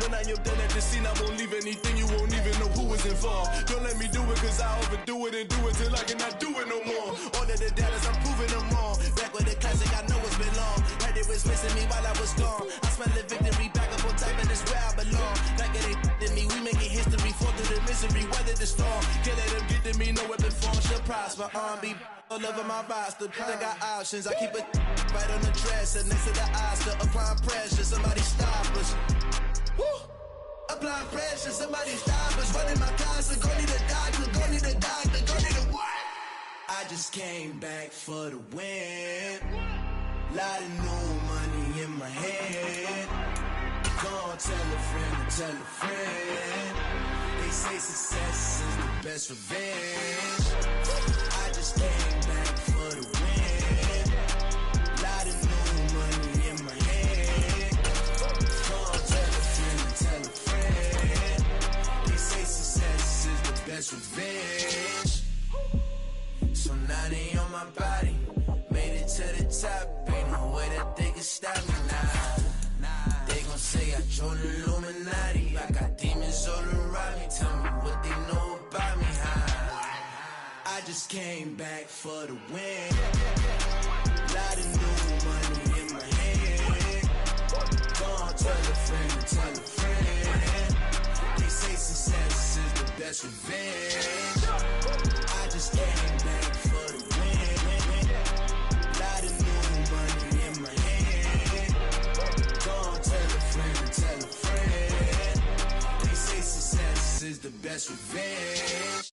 When I am done at the scene, I won't leave anything, you won't even know who is involved. Don't let me do it, cause I overdo it and do it till I cannot do it no more. All of the doubters, I'm proving them wrong. Back with the classic, I know it's been long. Heard it was missing me while I was gone. I smell the victory, back up on top, and it's where I belong. Like it ain't to me, we making history, fall through the misery, weather the storm. Can't let them get to me, no weapon form shall prosper. Be all over my roster, I got options. I keep it right on the dresser, next to the Oscar. Applying pressure, somebody stop us. Woo! Applying pressure, somebody stop us. Running my closet, go need a doctor, go need a doctor, go need a what? I just came back for the win. Lot of new money in my head. Go on, tell a friend, tell a friend. They say success is the best revenge. I just came back for the win. Lot of new money in my head. Go on, tell a friend, tell a friend. They say success is the best revenge. So now they on my body. Made it to the top. Ain't no way that they can stop me now. They gon' say I joined the Illuminati. I got demons all around me. Tell me what they know about me. I just came back for the win. Lot of new money in my head. Go on, tell a friend, tell a friend. They say success is the best revenge. I just came back for the win. Lot of new money in my head. Go on, tell a friend, tell a friend. They say success is the best revenge.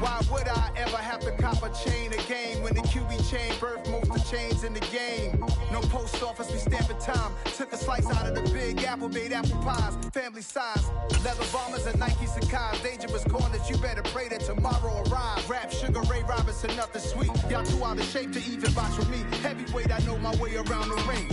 Why would I ever have to cop a chain again when the QB chain birthed most of the chains in the game? No post office, we stamping time. Took a slice out of the big apple, made apple pies, family size. Leather bombers and Nike Sakai's. Dangerous corners, you better pray that tomorrow arrives. Rap, Sugar Ray Robinson, nothing sweet. Y'all too out of shape to even box with me. Heavyweight, I know my way around the ring.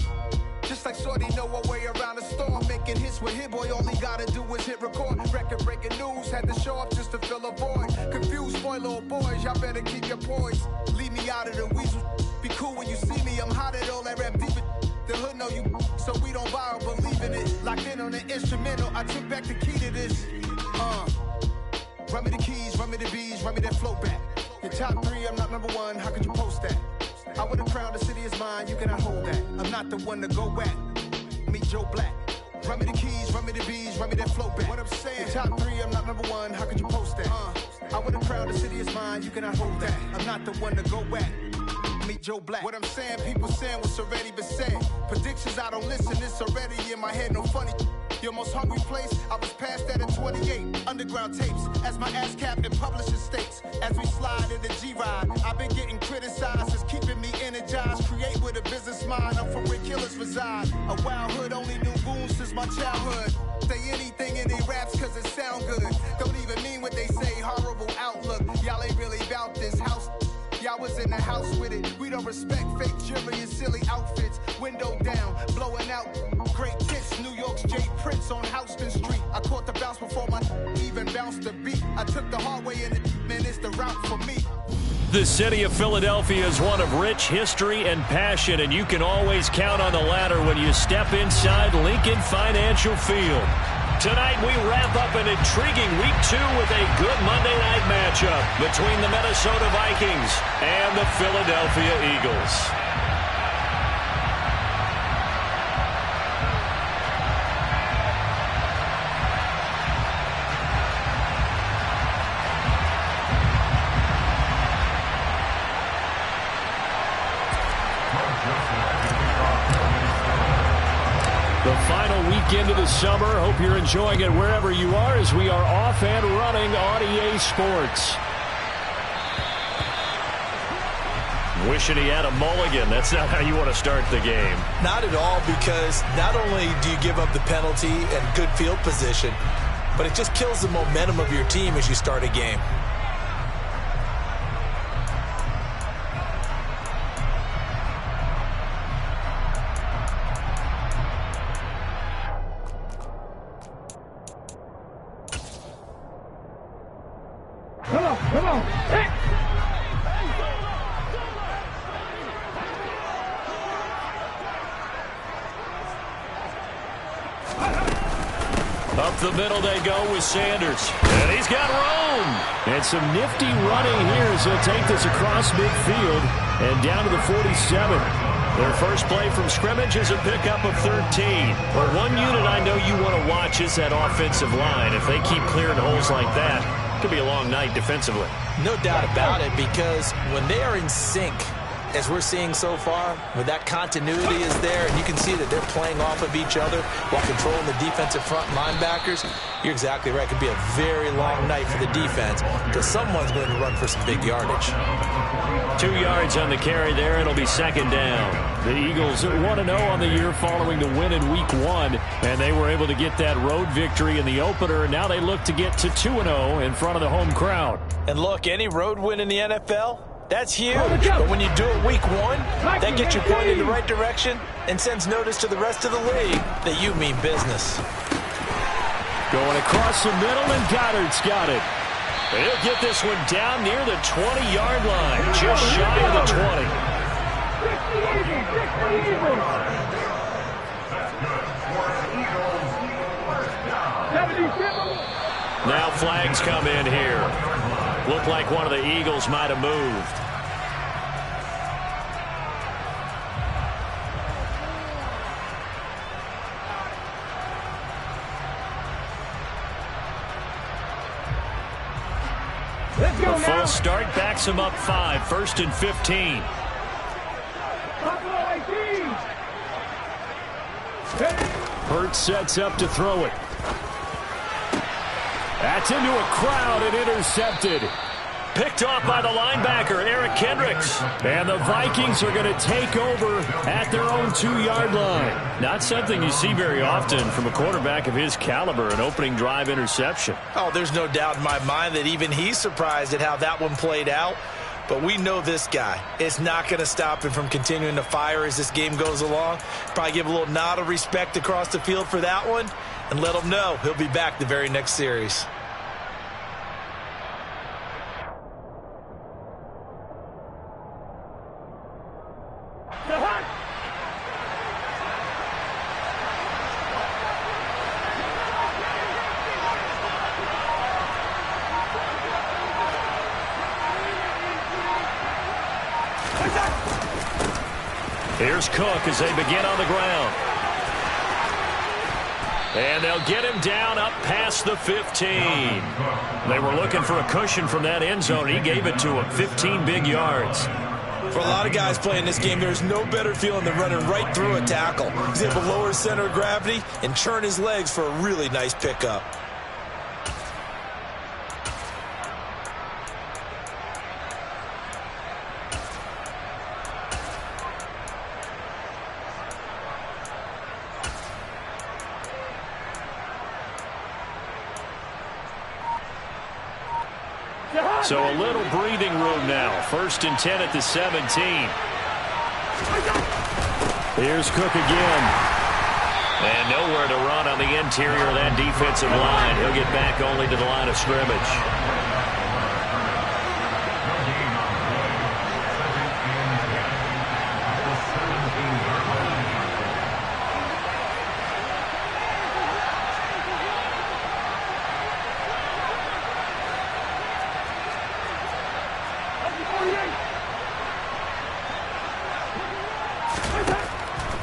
Just like Shorty know her way around the storm. Making hits with Hit Boy, all he gotta do is hit record. Record breaking news, had to show up just to fill a void. Confused boy, little boys, y'all better keep your poise. Leave me out of the weasel. Be cool when you see me, I'm hot at all that rap deep. The hood know you, so we don't borrow, believe in it. Locked in on the instrumental, I took back the key to this. Run me the keys, run me the bees, run me that flow back. Your top three, I'm not number one, how could you post that? I would've crowned the city is mine, you cannot hold that. I'm not the one to go at. Meet Joe Black. Run me the keys, run me the bees, run me that flow back. What I'm saying, your top three, I'm not number one, how could you post that? I would've crowned the city is mine, you cannot hold that. I'm not the one to go at. Meet Joe Black. What I'm saying, people saying what's already been said. Predictions, I don't listen, it's already in my head, no funny. Your most hungry place, I was past that at 28. Underground tapes, as my ass cap in publishing states. As we slide in the G-Ride, I've been getting criticized, it's keeping me energized. Create with a business mind, I'm from where killers reside. A wild hood, only knew goons since my childhood. Say anything in they raps cause it sound good. Don't even mean what they say, horrible outlook. Y'all ain't really about this house. Y'all was in the house with it. We don't respect fake jewelry and silly outfits. Window down, blowing out. Great kiss, New York's J. Prince on Houston Street. I caught the bounce before my even bounced the beat. I took the hard way in it, man, it's the route for me. The city of Philadelphia is one of rich history and passion, and you can always count on the latter when you step inside Lincoln Financial Field. Tonight, we wrap up an intriguing Week 2 with a good Monday night matchup between the Minnesota Vikings and the Philadelphia Eagles. The final weekend of the summer. Hope you're enjoying it wherever you are as we are off and running on EA Sports. Wishing he had a mulligan. That's not how you want to start the game. Not at all, because not only do you give up the penalty and good field position, but it just kills the momentum of your team as you start a game. Come on. Up the middle they go with Sanders. And he's got room. And some nifty running here as he'll take this across midfield and down to the 47. Their first play from scrimmage is a pickup of 13. Well, one unit I know you want to watch is that offensive line. If they keep clearing holes like that, it could be a long night defensively. No doubt about it, because when they are in sync, as we're seeing so far, when that continuity is there and you can see that they're playing off of each other while controlling the defensive front linebackers, you're exactly right. It could be a very long night for the defense because someone's going to run for some big yardage. 2 yards on the carry there. It'll be second down. The Eagles 1-0 on the year following the win in Week 1, and they were able to get that road victory in the opener, and now they look to get to 2-0 in front of the home crowd. And look, any road win in the NFL, that's huge. But when you do it Week 1, that gets you pointed in the right direction and sends notice to the rest of the league that you mean business. Going across the middle, and Goddard's got it. He'll get this one down near the 20-yard line, just shy of the 20. Now flags come in here. Looked like one of the Eagles might have moved. A full start backs him up 5, 1st and 15. Hurts sets up to throw it. That's into a crowd and intercepted. Picked off by the linebacker, Eric Kendricks. And the Vikings are going to take over at their own 2-yard line. Not something you see very often from a quarterback of his caliber, an opening drive interception. Oh, there's no doubt in my mind that even he's surprised at how that one played out. But we know this guy. It's not going to stop him from continuing to fire as this game goes along. Probably give a little nod of respect across the field for that one and let him know he'll be back the very next series. Here's Cook as they begin on the ground. And they'll get him down up past the 15. They were looking for a cushion from that end zone. He gave it to him, 15 big yards. For a lot of guys playing this game, there's no better feeling than running right through a tackle. He's able to lower his center of gravity and churn his legs for a really nice pickup. So a little breathing room now. 1st and 10 at the 17. Here's Cook again. And nowhere to run on the interior of that defensive line. He'll get back only to the line of scrimmage.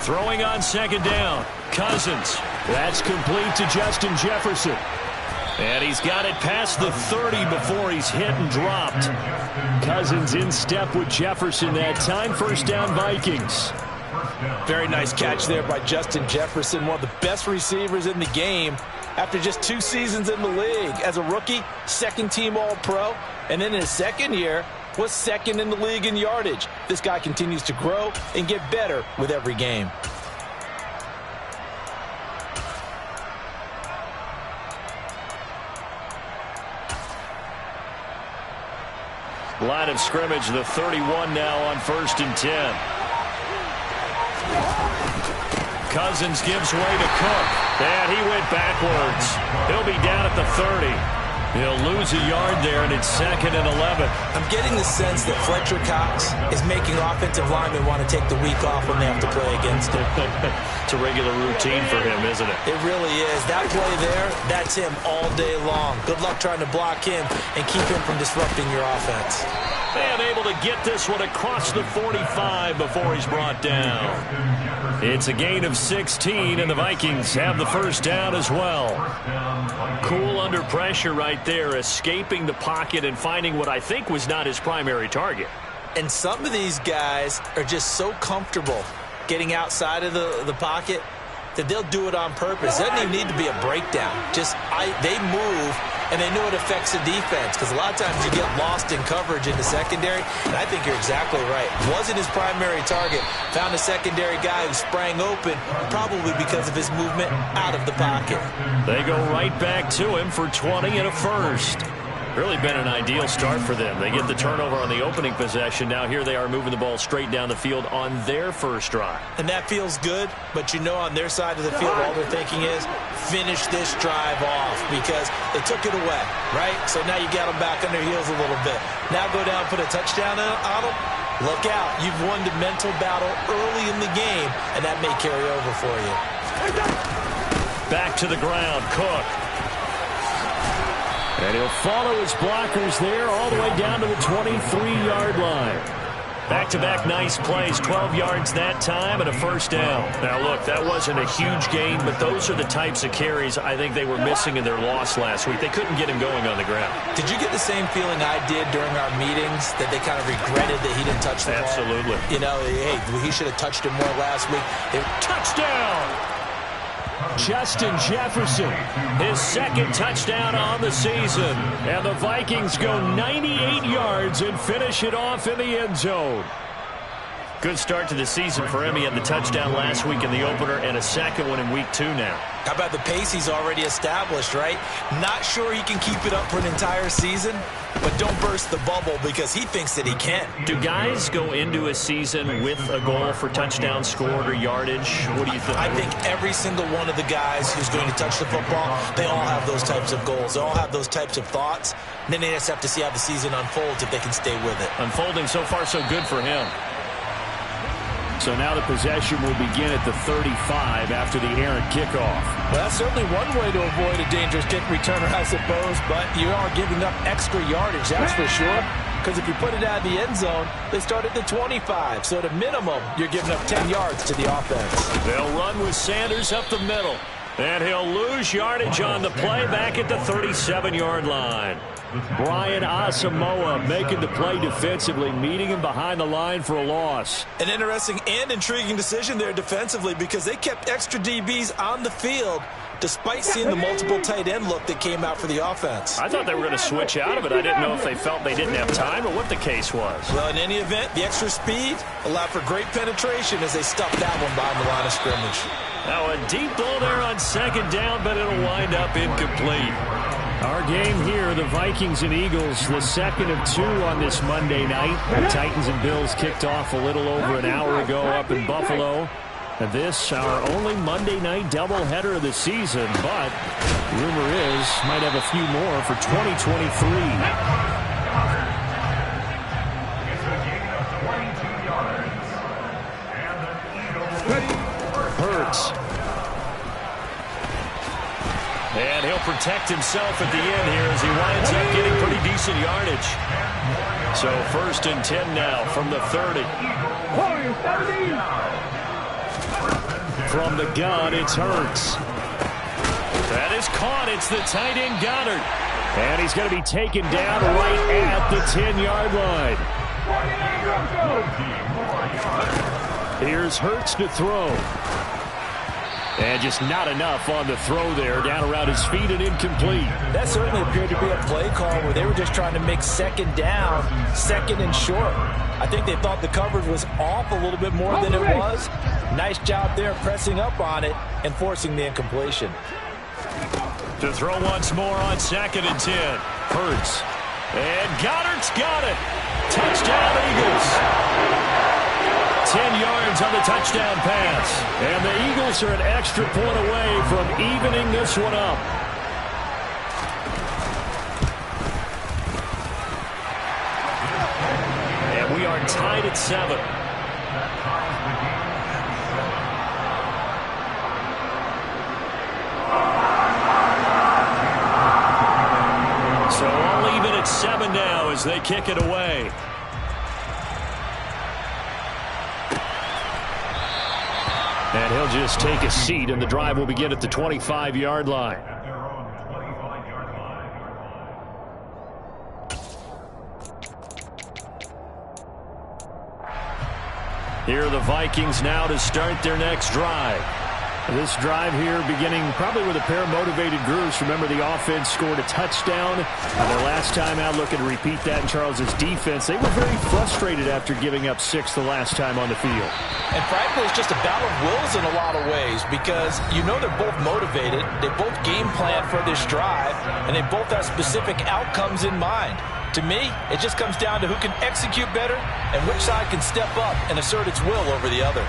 Throwing on 2nd down. Cousins. That's complete to Justin Jefferson. And he's got it past the 30 before he's hit and dropped. Cousins in step with Jefferson that time. 1st down Vikings. Very nice catch there by Justin Jefferson, one of the best receivers in the game after just 2 seasons in the league. As a rookie, 2nd-team All-Pro, and in his 2nd year, was 2nd in the league in yardage. This guy continues to grow and get better with every game. Line of scrimmage, the 31 now on 1st and 10. Cousins gives way to Cook. And he went backwards. He'll be down at the 30. He'll lose a yard there, and it's 2nd and 11. I'm getting the sense that Fletcher Cox is making offensive linemen want to take the week off when they have to play against him. It's a regular routine for him, isn't it? It really is. That play there, that's him all day long. Good luck trying to block him and keep him from disrupting your offense. And able to get this one across the 45 before he's brought down. It's a gain of 16, and the Vikings have the first down as well. Cool under pressure right there, escaping the pocket and finding what I think was not his primary target. And some of these guys are just so comfortable getting outside of the pocket that they'll do it on purpose. It doesn't even need to be a breakdown. They move, and they know it affects the defense, because a lot of times you get lost in coverage in the secondary, and I think you're exactly right. Wasn't his primary target. Found a secondary guy who sprang open, probably because of his movement out of the pocket. They go right back to him for 20 and a first. Really been an ideal start for them. They get the turnover on the opening possession. Now here they are moving the ball straight down the field on their first drive. And that feels good, but you know on their side of the field all they're thinking is finish this drive off, because they took it away, right? So now you got them back on their heels a little bit. Now go down and put a touchdown on them. Look out. You've won the mental battle early in the game, and that may carry over for you. Back to the ground, Cook. And he'll follow his blockers there all the way down to the 23-yard line. Back-to-back nice plays, 12 yards that time and a first down. Now, look, that wasn't a huge gain, but those are the types of carries I think they were missing in their loss last week. They couldn't get him going on the ground. Did you get the same feeling I did during our meetings, that they kind of regretted that he didn't touch the ball? Absolutely. You know, hey, he should have touched it more last week. Touchdown! Justin Jefferson, his second touchdown on the season. And the Vikings go 98 yards and finish it off in the end zone. Good start to the season for him. He had the touchdown last week in the opener and a second one in week 2 now. How about the pace he's already established, right? Not sure he can keep it up for an entire season, but don't burst the bubble, because he thinks that he can. Do guys go into a season with a goal for touchdown scored or yardage? What do you think? I think every single one of the guys who's going to touch the football, they all have those types of goals. They all have those types of thoughts. And then they just have to see how the season unfolds if they can stay with it. Unfolding so far so good for him. So now the possession will begin at the 35 after the errant kickoff. Well, that's certainly one way to avoid a dangerous kick returner, I suppose, but you are giving up extra yardage, that's for sure. Because if you put it out of the end zone, they start at the 25. So at a minimum, you're giving up 10 yards to the offense. They'll run with Sanders up the middle. And he'll lose yardage on the play back at the 37-yard line. Brian Asamoah making the play defensively, meeting him behind the line for a loss. An interesting and intriguing decision there defensively, because they kept extra DBs on the field despite seeing the multiple tight end look that came out for the offense. I thought they were going to switch out of it. I didn't know if they felt they didn't have time or what the case was. Well, in any event, the extra speed allowed for great penetration as they stuffed that one behind the line of scrimmage. Now a deep ball there on second down, but it'll wind up incomplete. Our game here, the Vikings and Eagles, the second of 2 on this Monday night. The Titans and Bills kicked off a little over an hour ago up in Buffalo. And this, our only Monday night doubleheader of the season, but rumor is might have a few more for 2023. Hurts. And he'll protect himself at the end here as he winds up getting pretty decent yardage. So 1st and 10 now from the 30. From the gun, it's Hurts. That is caught. It's the tight end Goddard. And he's going to be taken down right at the 10-yard line. Here's Hurts to throw. And just not enough on the throw there, down around his feet and incomplete. That certainly appeared to be a play call where they were just trying to make second down, second and short. I think they thought the coverage was off a little bit more than it was. Nice job there pressing up on it and forcing the incompletion. To throw once more on 2nd and 10. Hurts. And Goddard's got it. Touchdown, Eagles. 10 yards on the touchdown pass. And the Eagles are an extra point away from evening this one up. are tied at 7. So all even at 7 now as they kick it away. And he'll just take a seat, and the drive will begin at the 25-yard line. Here are the Vikings now to start their next drive. This drive here beginning probably with a pair of motivated groups. Remember, the offense scored a touchdown. Their last time out, looking to repeat that in Charles's defense. They were very frustrated after giving up 6 the last time on the field. And frankly, it's just a battle of wills in a lot of ways because you know they're both motivated. They both game plan for this drive, and they both have specific outcomes in mind. To me, it just comes down to who can execute better and which side can step up and assert its will over the other.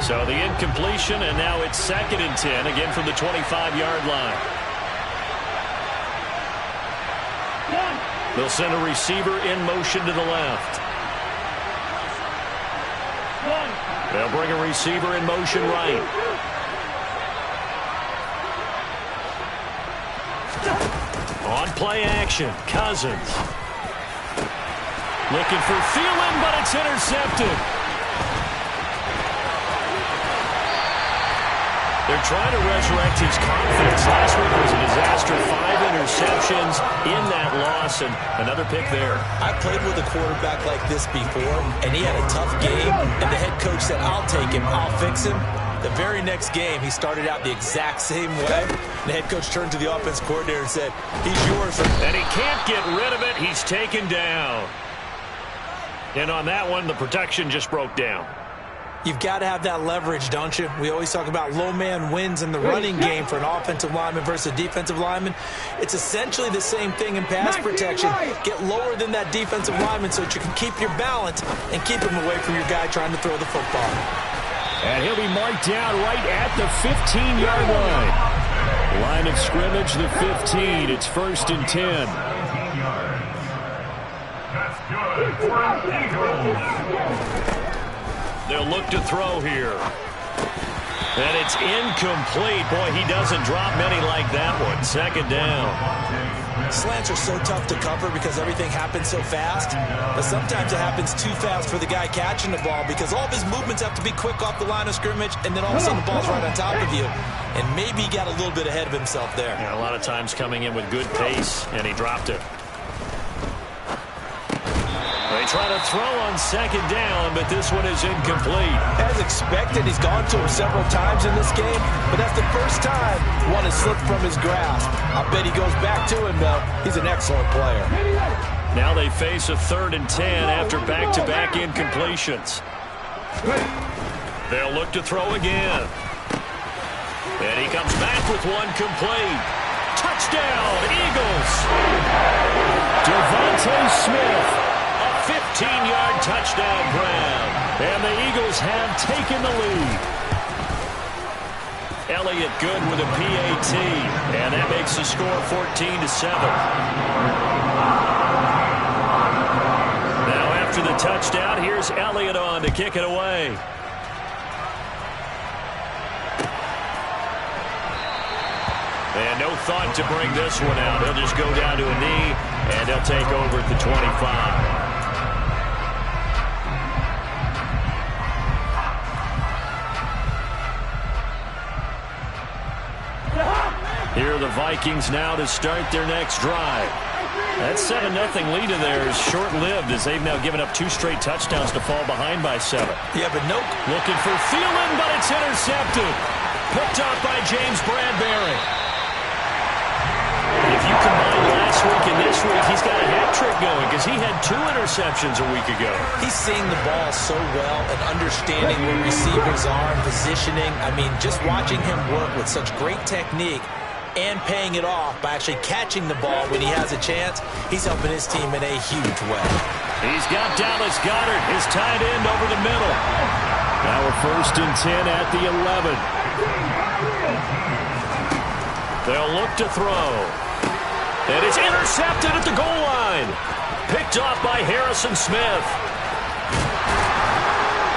So the incompletion, and now it's 2nd and 10, again from the 25-yard line. They'll send a receiver in motion to the left. They'll bring a receiver in motion right. On play action, Cousins. Looking for Thielen, but it's intercepted. They're trying to resurrect his confidence. Last week was a disaster. 5 interceptions in that loss, and another pick there. I played with a quarterback like this before, and he had a tough game, and the head coach said, I'll take him, I'll fix him. The very next game, he started out the exact same way. The head coach turned to the offense coordinator and said, he's yours. And he can't get rid of it. He's taken down. And on that one, the protection just broke down. You've got to have that leverage, don't you? We always talk about low man wins in the running game for an offensive lineman versus a defensive lineman. It's essentially the same thing in pass protection. Get lower than that defensive lineman so that you can keep your balance and keep him away from your guy trying to throw the football. And he'll be marked down right at the 15-yard line. Line of scrimmage, the 15. It's 1st and 10. That's good for an Eagles. They'll look to throw here. And it's incomplete. Boy, he doesn't drop many like that one. 2nd down. Slants are so tough to cover because everything happens so fast. But sometimes it happens too fast for the guy catching the ball because all of his movements have to be quick off the line of scrimmage, and then all of a sudden the ball's right on top of you. And maybe he got a little bit ahead of himself there. Yeah, a lot of times coming in with good pace, and he dropped it. They try to throw on 2nd down, but this one is incomplete. As expected, he's gone to him several times in this game, but that's the first time one has slipped from his grasp. I'll bet he goes back to him, though. He's an excellent player. Now they face a 3rd and 10 after back-to-back incompletions. They'll look to throw again. And he comes back with one complete. Touchdown, Eagles! Devontae Smith. 15-yard touchdown grab. And the Eagles have taken the lead. Elliott good with a PAT. And that makes the score 14-7. Now after the touchdown, here's Elliott on to kick it away. And no thought to bring this one out. He'll just go down to a knee, and he'll take over at the 25. Here are the Vikings now to start their next drive. That 7-0 lead of theirs is short-lived as they've now given up 2 straight touchdowns to fall behind by 7. Yeah, but no. Looking for Thielen, but it's intercepted. Picked off by James Bradbury. If you combine last week and this week, he's got a hat trick going because he had 2 interceptions a week ago. He's seeing the ball so well and understanding where receivers are and positioning. I mean, just watching him work with such great technique and paying it off by actually catching the ball when he has a chance, he's helping his team in a huge way. He's got Dallas Goedert, his tight end, over the middle. Now a 1st and 10 at the 11. They'll look to throw. And it's intercepted at the goal line. Picked off by Harrison Smith.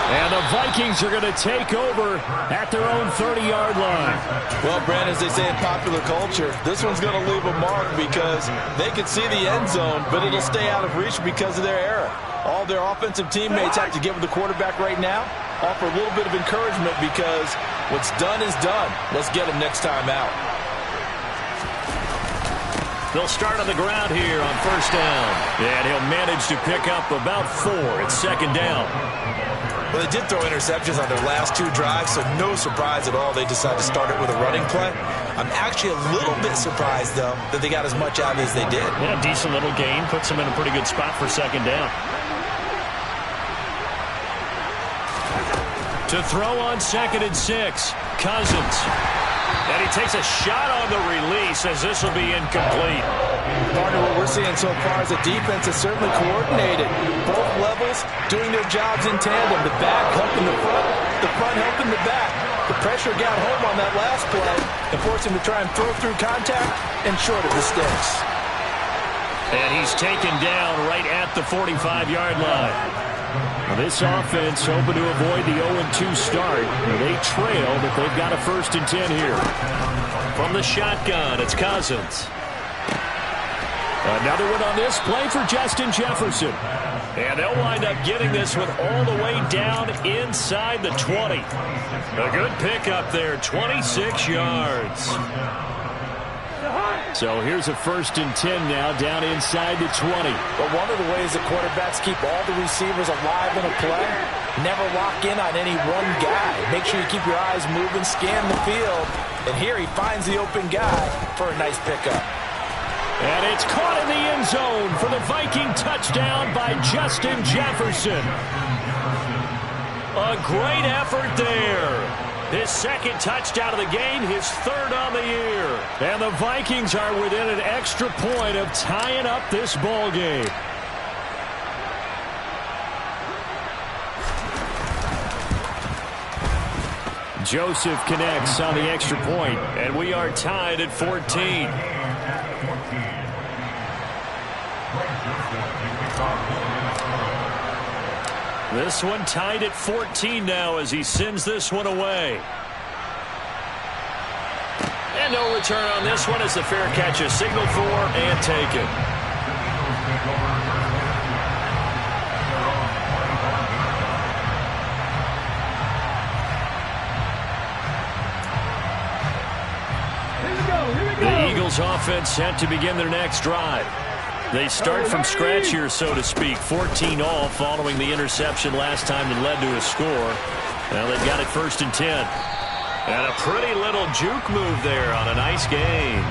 And the Vikings are going to take over at their own 30-yard line. Well, Brandon, as they say in popular culture, this one's going to leave a mark because they can see the end zone, but it'll stay out of reach because of their error. All their offensive teammates have to give the quarterback right now, offer a little bit of encouragement because what's done is done. Let's get them next time out. They'll start on the ground here on first down. And he'll manage to pick up about 4. It's second down. Well, they did throw interceptions on their last 2 drives, so no surprise at all they decided to start it with a running play. I'm actually a little bit surprised, though, that they got as much out as they did. Yeah, decent little gain. Puts them in a pretty good spot for second down. To throw on 2nd and 6, Cousins. And he takes a shot on the release as this will be incomplete. Partner, what we're seeing so far is the defense is certainly coordinated. Both levels doing their jobs in tandem. The back helping the front helping the back. The pressure got home on that last play and forced him to try and throw through contact and short of the sticks. And he's taken down right at the 45-yard line. Now this offense hoping to avoid the 0-2 start. They trail, but they've got a 1st and 10 here. From the shotgun, it's Cousins. Another one on this play for Justin Jefferson. And they'll wind up getting this one all the way down inside the 20. A good pickup there, 26 yards. So here's a 1st and 10 now down inside the 20. But one of the ways that quarterbacks keep all the receivers alive in a play, never lock in on any one guy. Make sure you keep your eyes moving, scan the field. And here he finds the open guy for a nice pickup. And it's caught in the end zone for the Viking touchdown by Justin Jefferson. A great effort there. His 2nd touchdown of the game, his 3rd on the year. And the Vikings are within an extra point of tying up this ball game. Joseph connects on the extra point, and we are tied at 14. This one tied at 14 now as he sends this one away. And no return on this one as the fair catch is signaled for and taken. The Eagles offense set to begin their next drive. They start from scratch here, so to speak. 14 all following the interception last time that led to a score. Now they've got it 1st and 10. And a pretty little juke move there on a nice gain.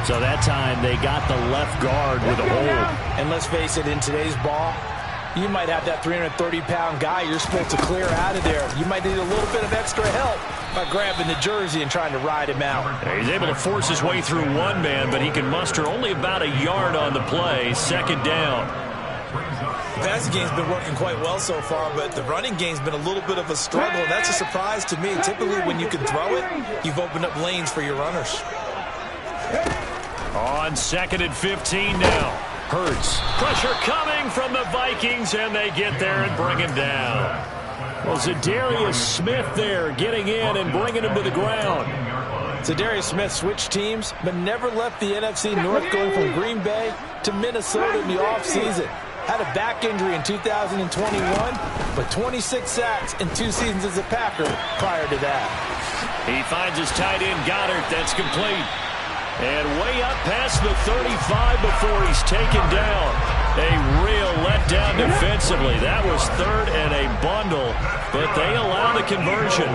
So that time they got the left guard with a hold. And let's face it, in today's ball, you might have that 330-pound guy you're supposed to clear out of there. You might need a little bit of extra help by grabbing the jersey and trying to ride him out. He's able to force his way through one man, but he can muster only about a yard on the play. 2nd down. The passing game's been working quite well so far, but the running game's been a little bit of a struggle, and that's a surprise to me. Typically, when you can throw it, you've opened up lanes for your runners. On 2nd and 15 now. Hurts. Pressure coming from the Vikings, and they get there and bring him down. Well, Zadarius Smith there getting in and bringing him to the ground. Zadarius Smith switched teams, but never left the NFC North, going from Green Bay to Minnesota in the offseason. Had a back injury in 2021, but 26 sacks in 2 seasons as a Packer prior to that. He finds his tight end Goddard. That's complete. And way up past the 35 before he's taken down. A real letdown defensively. That was 3rd and a bundle, but they allow the conversion.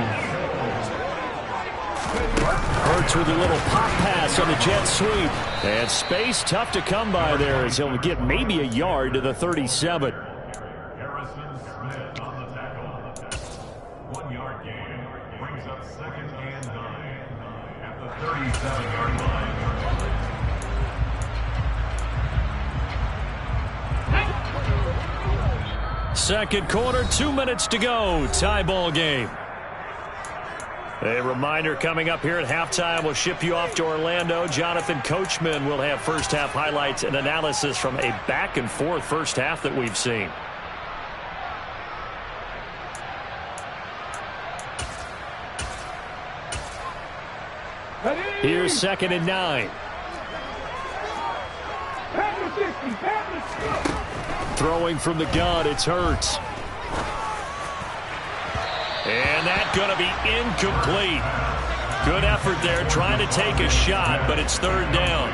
Hurts with a little pop pass on the jet sweep. And space tough to come by there as he'll get maybe a yard to the 37. Harrison Smith on the tackle. 1-yard gain. Brings up 2nd and 9 at the 37-yard line. Second quarter, 2 minutes to go. Tie ball game. A reminder coming up here at halftime. We'll ship you off to Orlando. Jonathan Coachman will have first-half highlights and analysis from a back-and-forth first half that we've seen. Here's 2nd and 9. Throwing from the gun, it's Hurts. And that's going to be incomplete. Good effort there, trying to take a shot, but it's 3rd down.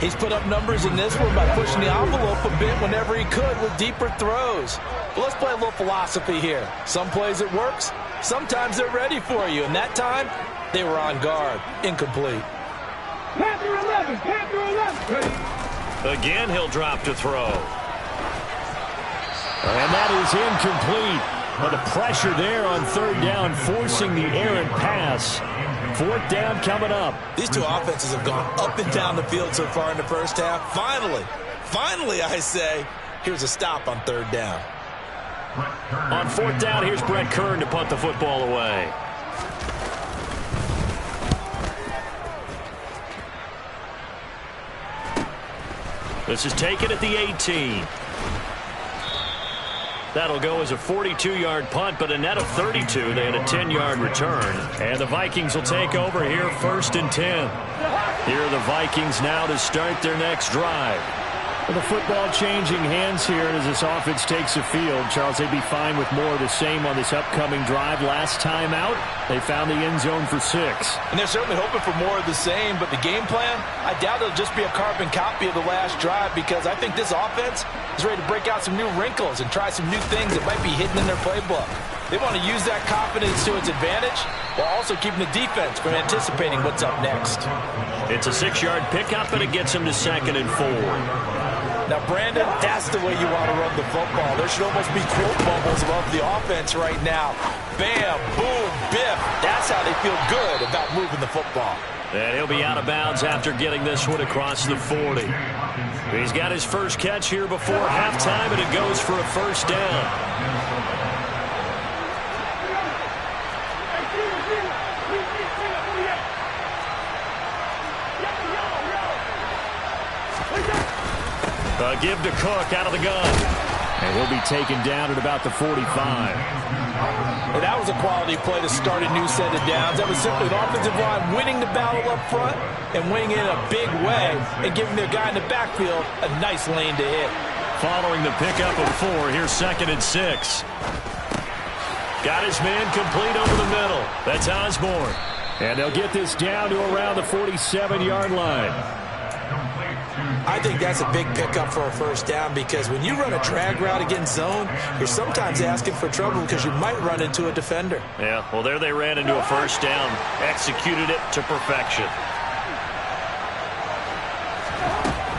He's put up numbers in this one by pushing the envelope a bit whenever he could with deeper throws. But let's play a little philosophy here. Some plays it works, sometimes they're ready for you. And that time, they were on guard. Incomplete. Panther 11, Panther 11. Again, he'll drop to throw. And that is incomplete. But the pressure there on 3rd down, forcing the errant pass. 4th down coming up. These two offenses have gone up and down the field so far in the first half. Finally, I say, here's a stop on 3rd down. On 4th down, here's Brett Kern to punt the football away. This is taken at the 18. That'll go as a 42-yard punt, but a net of 32. They had a 10-yard return. And the Vikings will take over here 1st and 10. Here are the Vikings now to start their next drive. With the football changing hands here as this offense takes the field. Charles, they'd be fine with more of the same on this upcoming drive. Last time out, they found the end zone for 6. And they're certainly hoping for more of the same, but the game plan, I doubt it'll just be a carbon copy of the last drive, because I think this offense is ready to break out some new wrinkles and try some new things that might be hidden in their playbook. They want to use that confidence to its advantage while also keeping the defense from anticipating what's up next. It's a 6-yard pickup, and it gets him to 2nd and 4. Now, Brandon, that's the way you want to run the football. There should almost be quote bubbles above the offense right now. Bam, boom, biff. That's how they feel good about moving the football. And he'll be out of bounds after getting this one across the 40. He's got his first catch here before halftime, and it goes for a 1st down. Give to Cook out of the gun. And he'll be taken down at about the 45. Well, that was a quality play to start a new set of downs. That was simply the offensive line winning the battle up front and winning it in a big way and giving their guy in the backfield a nice lane to hit. Following the pickup of 4, here's 2nd and 6. Got his man complete over the middle. That's Osborne. And they'll get this down to around the 47-yard line. I think that's a big pickup for a 1st down, because when you run a drag route against zone, you're sometimes asking for trouble because you might run into a defender. Yeah, well, there they ran into a 1st down. Executed it to perfection.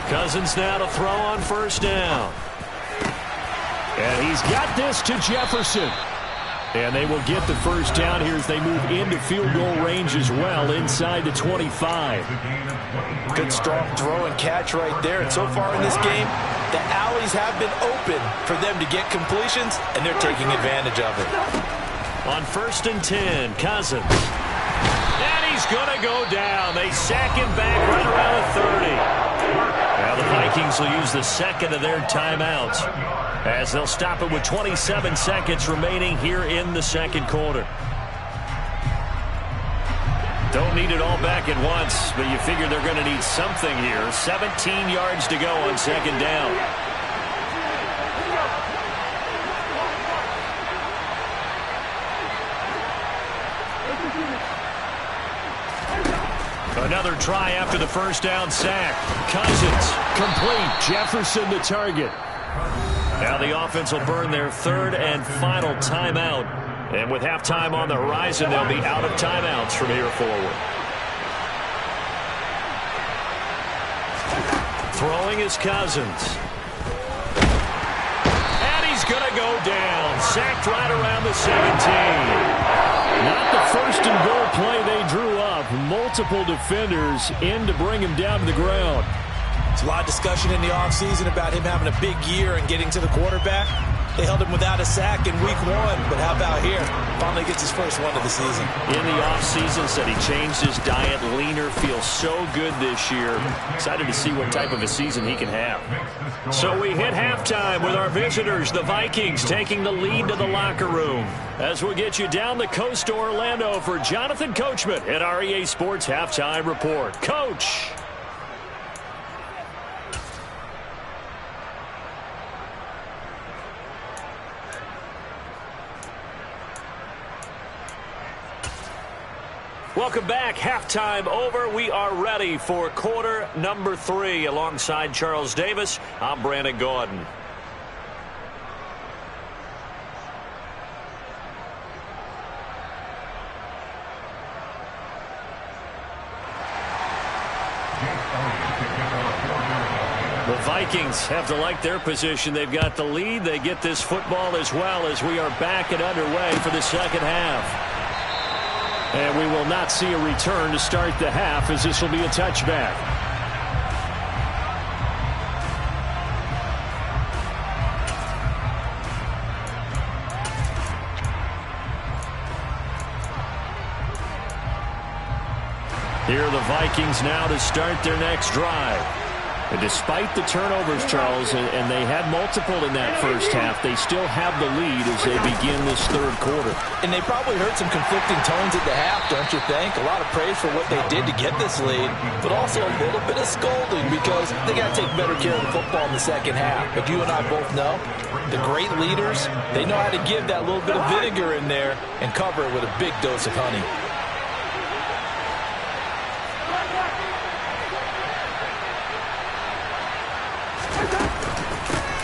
Cousins now to throw on 1st down. And he's got this to Jefferson. And they will get the 1st down here as they move into field goal range as well, inside the 25. Good strong throw and catch right there. And so far in this game, the alleys have been open for them to get completions, and they're taking advantage of it. On 1st and 10, Cousins. And he's going to go down. They sack him back right around the 30. Now the Vikings will use the 2nd of their timeouts, as they'll stop it with 27 seconds remaining here in the 2nd quarter. Don't need it all back at once, but you figure they're going to need something here. 17 yards to go on 2nd down. Another try after the 1st down sack. Cousins, complete. Jefferson the target. Now the offense will burn their 3rd and final timeout. And with halftime on the horizon, they'll be out of timeouts from here forward. Throwing is Cousins. And he's going to go down. Sacked right around the 17. Not the 1st and goal play they drew up. Multiple defenders in to bring him down to the ground. There's a lot of discussion in the offseason about him having a big year and getting to the quarterback. They held him without a sack in week 1, but how about here? Finally gets his first one of the season. In the offseason, said he changed his diet, leaner, feels so good this year. Excited to see what type of a season he can have. So we hit halftime with our visitors, the Vikings, taking the lead to the locker room. As we get you down the coast to Orlando for Jonathan Coachman at our EA Sports Halftime Report. Coach! Welcome back. Halftime over. We are ready for quarter number 3. Alongside Charles Davis, I'm Brandon Gaudin. The Vikings have to like their position. They've got the lead. They get this football as well as we are back and underway for the second half. And we will not see a return to start the half, as this will be a touchback. Here are the Vikings now to start their next drive. And despite the turnovers, Charles, and they had multiple in that first half, they still have the lead as they begin this third quarter. And they probably heard some conflicting tones at the half, don't you think? A lot of praise for what they did to get this lead, but also a little bit of scolding because they got to take better care of the football in the second half. But you and I both know the great leaders, they know how to give that little bit of vinegar in there and cover it with a big dose of honey.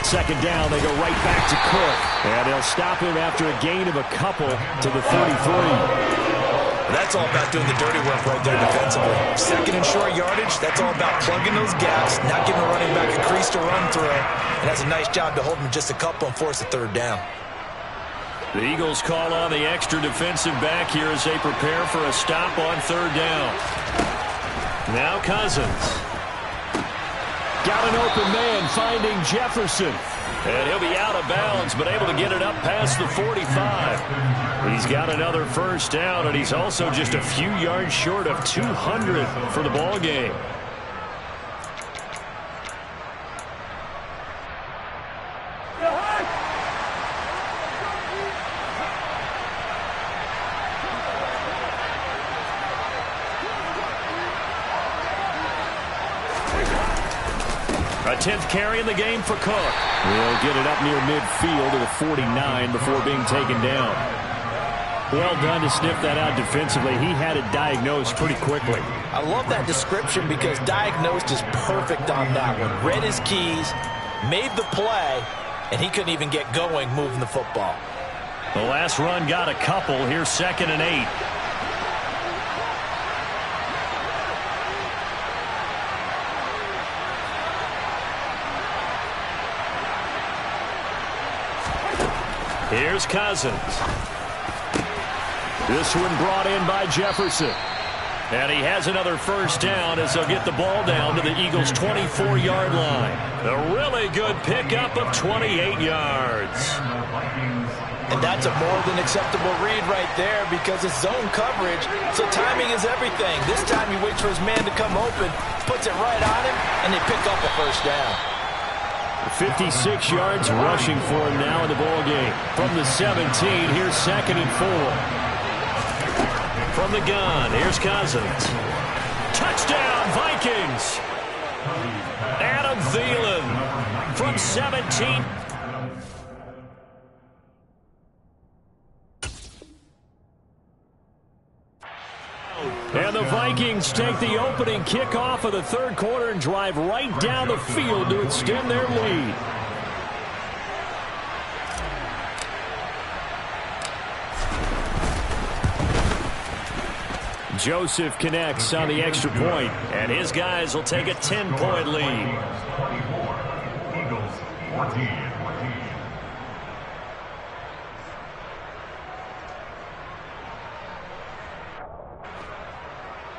Second down, they go right back to Cook. And they'll stop him after a gain of a couple to the 33. That's all about doing the dirty work right there defensively. Second and short yardage, that's all about plugging those gaps, not giving a running back a crease to run through. And that's a nice job to hold him just a couple and force a third down. The Eagles call on the extra defensive back here as they prepare for a stop on third down. Now Cousins. Got an open man finding Jefferson. And he'll be out of bounds, but able to get it up past the 45. He's got another first down, and he's also just a few yards short of 200 for the ball game. A 10th carry in the game for Cook. He'll get it up near midfield to the 49 before being taken down. Well done to sniff that out defensively. He had it diagnosed pretty quickly. I love that description because diagnosed is perfect on that one. Read his keys, made the play, and he couldn't even get going moving the football. The last run got a couple. Here's 2nd and 8. Here's Cousins. This one brought in by Jefferson. And he has another first down as they'll get the ball down to the Eagles' 24-yard line. A really good pickup of 28 yards. And that's a more than acceptable read right there because it's zone coverage, so timing is everything. This time he waits for his man to come open, puts it right on him, and they pick up a first down. 56 yards rushing for him now in the ball game. From the 17, here's 2nd and 4. From the gun, here's Cousins. Touchdown, Vikings! Adam Thielen from 17. And the Vikings take the opening kickoff of the third quarter and drive right down the field to extend their lead. Joseph connects on the extra point, and his guys will take a 10-point lead. Eagles 14.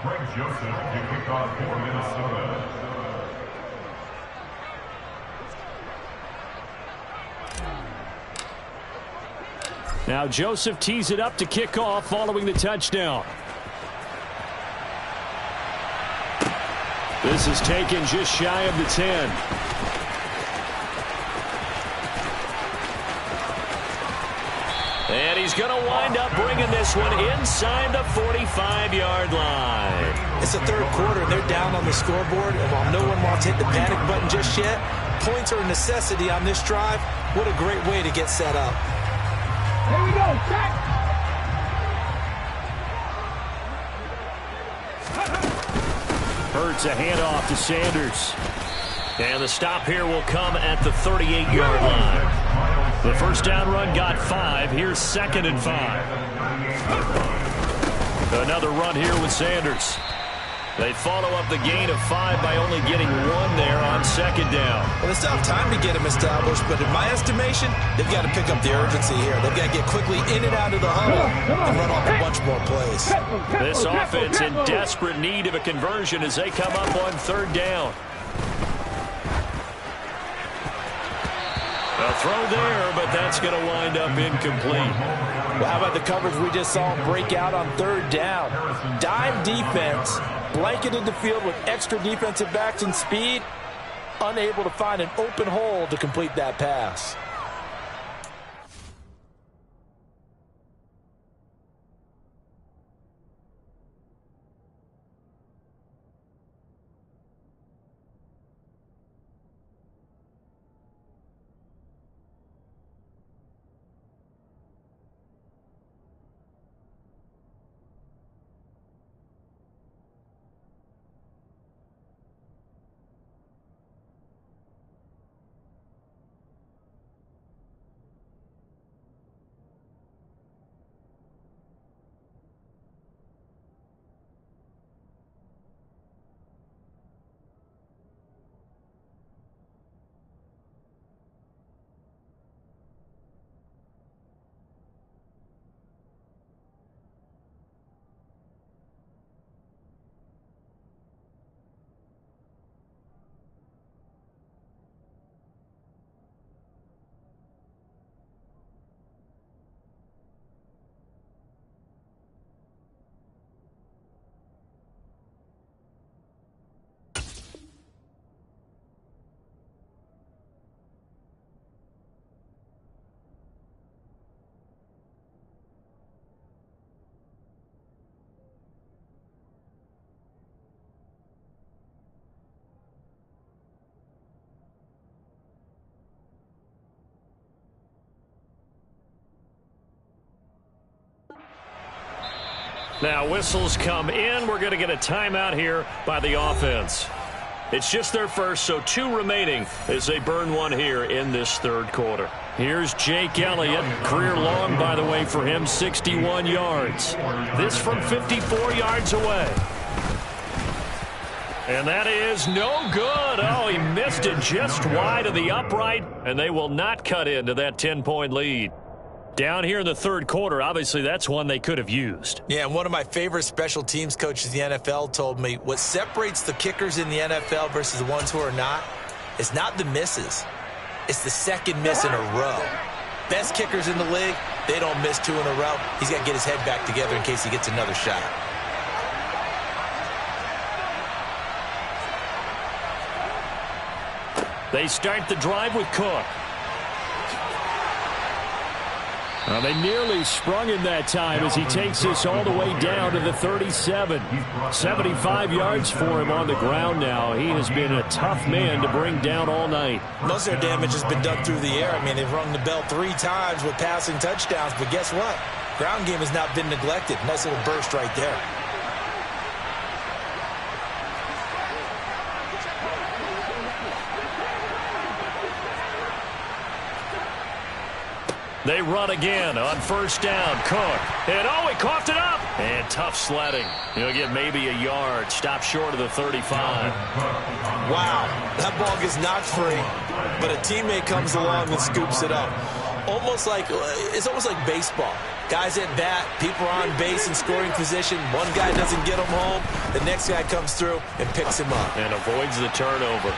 Greg Joseph to kick off for Minnesota. Now Joseph tees it up to kick off following the touchdown. This is taken just shy of the 10. And he's going to wind up bringing this one inside the 45-yard line. It's the third quarter, and they're down on the scoreboard. And while no one wants to hit the panic button just yet, points are a necessity on this drive. What a great way to get set up. Here we go, check. Hurts a handoff to Sanders. And the stop here will come at the 38-yard line. The first down run got 5. Here's 2nd and 5. Another run here with Sanders. They follow up the gain of 5 by only getting 1 there on 2nd down. Well, it's not time to get them established, but in my estimation, they've got to pick up the urgency here. They've got to get quickly in and out of the huddle and run off a bunch more plays. This offense in desperate need of a conversion as they come up on 3rd down. A throw there, but that's going to wind up incomplete. Well, how about the coverage we just saw him break out on 3rd down? Dime defense, blanketed the field with extra defensive backs and speed, unable to find an open hole to complete that pass. Now whistles come in. We're going to get a timeout here by the offense. It's just their first, so 2 remaining as they burn 1 here in this 3rd quarter. Here's Jake Elliott. Career long, by the way, for him, 61 yards. This from 54 yards away. And that is no good. Oh, he missed it just wide of the upright, and they will not cut into that 10-point lead. Down here in the 3rd quarter, obviously that's one they could have used. Yeah, and one of my favorite special teams coaches in the NFL told me what separates the kickers in the NFL versus the ones who are not is not the misses. It's the 2nd miss in a row. Best kickers in the league, they don't miss 2 in a row. He's got to get his head back together in case he gets another shot. They start the drive with Cook. Well, they nearly sprung him that time as he takes this all the way down to the 37. 75 yards for him on the ground now. He has been a tough man to bring down all night. Most of their damage has been done through the air. I mean, they've rung the bell 3 times with passing touchdowns, but guess what? Ground game has not been neglected. Nice little burst right there. They run again on 1st down. Cook. And he coughed it up. And tough sledding. He'll get maybe a yard. Stop short of the 35. Wow. That ball gets knocked free, but a teammate comes along and scoops it up. almost like baseball. Guys at bat, people are on base in scoring position. One guy doesn't get him home. The next guy comes through and picks him up. And avoids the turnover.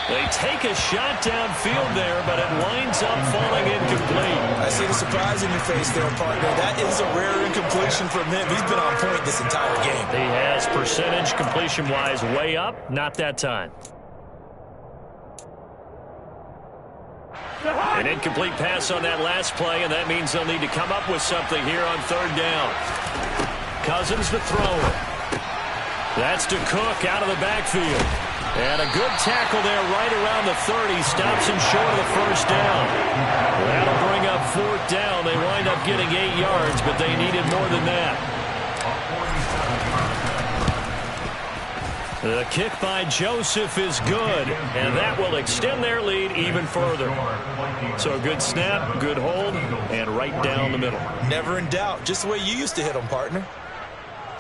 They take a shot downfield there, but it winds up falling incomplete. I see the surprise in your face there, partner. That is a rare incompletion from him. He's been on point this entire game. He has percentage completion-wise way up. Not that time. An incomplete pass on that last play, and that means they'll need to come up with something here on third down. Cousins to throw it. That's to Cook out of the backfield. And a good tackle there right around the 30. Stops him short of the first down. That'll bring up fourth down. They wind up getting 8 yards, but they needed more than that. The kick by Joseph is good, and that will extend their lead even further. So a good snap, good hold, and right down the middle. Never in doubt. Just the way you used to hit them, partner.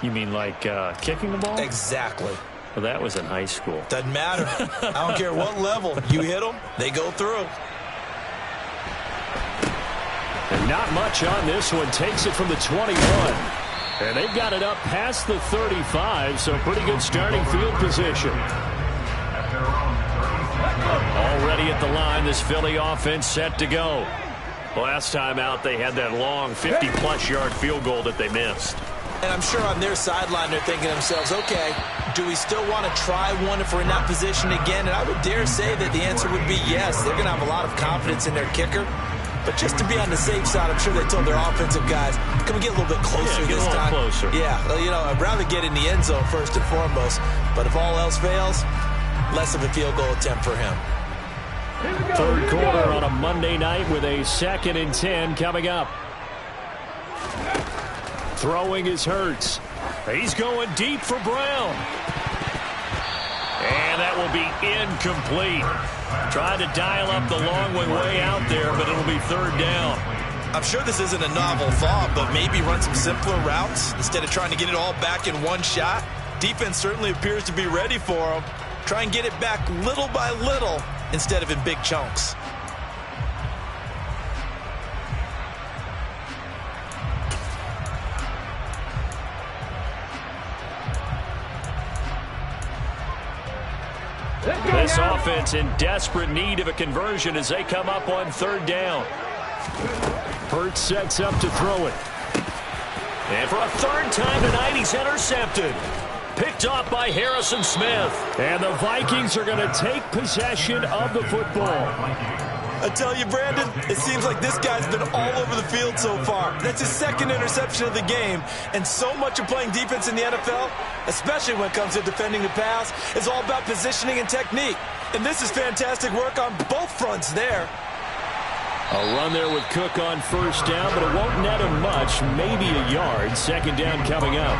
You mean like kicking the ball? Exactly. Well, that was in high school. Doesn't matter. I don't care what level. You hit them, they go through. And not much on this one. Takes it from the 21. And they've got it up past the 35, so pretty good starting field position. Already at the line, this Philly offense set to go. Last time out, they had that long 50-plus yard field goal that they missed. And I'm sure on their sideline they're thinking to themselves, okay, do we still want to try one if we're in that position again? And I would dare say that the answer would be yes. They're going to have a lot of confidence in their kicker. But just to be on the safe side, I'm sure they told their offensive guys, can we get a little bit closer this time? Closer. Yeah, you know, I'd rather get in the end zone first and foremost. But if all else fails, less of a field goal attempt for him. Third quarter on a Monday night with a 2nd and 10 coming up. Throwing is Hurts. He's going deep for Brown. And that will be incomplete. Trying to dial up the long way out there, but it'll be third down. I'm sure this isn't a novel thought, but maybe run some simpler routes instead of trying to get it all back in one shot. Defense certainly appears to be ready for him. Try and get it back little by little instead of in big chunks. This offense in desperate need of a conversion as they come up on third down. Hurts sets up to throw it. And for a third time tonight, he's intercepted. Picked off by Harrison Smith. And the Vikings are going to take possession of the football. I tell you, Brandon, it seems like this guy's been all over the field so far. That's his 2nd interception of the game. And so much of playing defense in the NFL, especially when it comes to defending the pass, is all about positioning and technique. And this is fantastic work on both fronts there. A run there with Cook on first down, but it won't net him much. Maybe a yard. 2nd down coming up.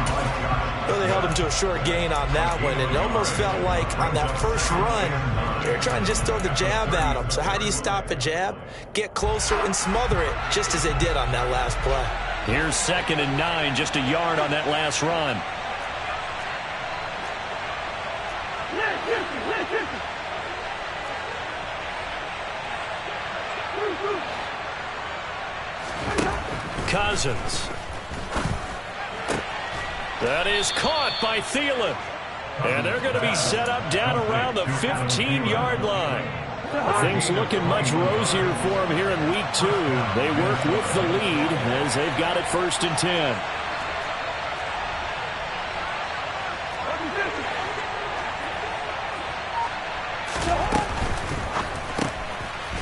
Well, they held him to a short gain on that one, and it almost felt like on that first run, they were trying to just throw the jab at him. So how do you stop a jab? Get closer and smother it, just as they did on that last play. Here's 2nd and 9, just a yard on that last run. Cousins. That is caught by Thielen. And they're going to be set up down around the 15-yard line. Things looking much rosier for them here in week 2. They work with the lead as they've got it 1st and 10.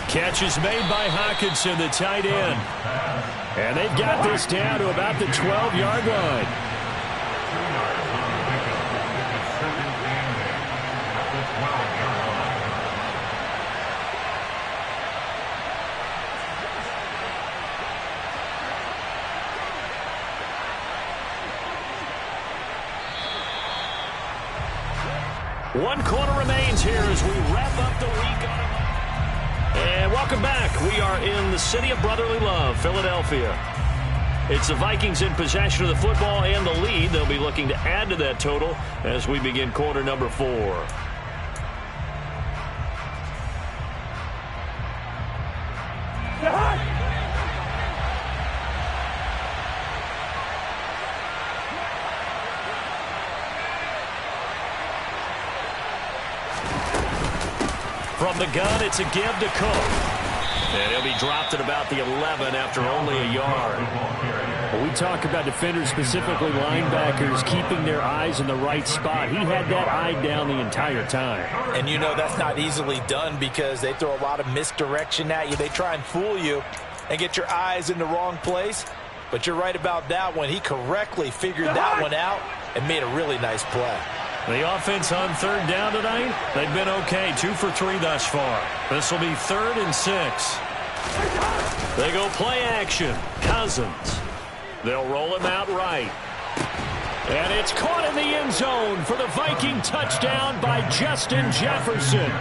Catch is made by Hawkinson, the tight end. And they've got this down to about the 12-yard line. One quarter remains here as we wrap up the week. And welcome back. We are in the city of brotherly love, Philadelphia. It's the Vikings in possession of the football and the lead. They'll be looking to add to that total as we begin quarter number 4. From the gun, it's a give to Cook. And he'll be dropped at about the 11 after only a yard. Well, we talk about defenders, specifically linebackers, keeping their eyes in the right spot. He had that eye down the entire time. And you know that's not easily done because they throw a lot of misdirection at you. They try and fool you and get your eyes in the wrong place. But you're right about that one. He correctly figured that one out and made a really nice play. The offense on third down tonight, they've been okay. 2 for 3 thus far. This will be 3rd and 6. They go play action. Cousins. They'll roll him out right. And it's caught in the end zone for the Viking touchdown by Justin Jefferson.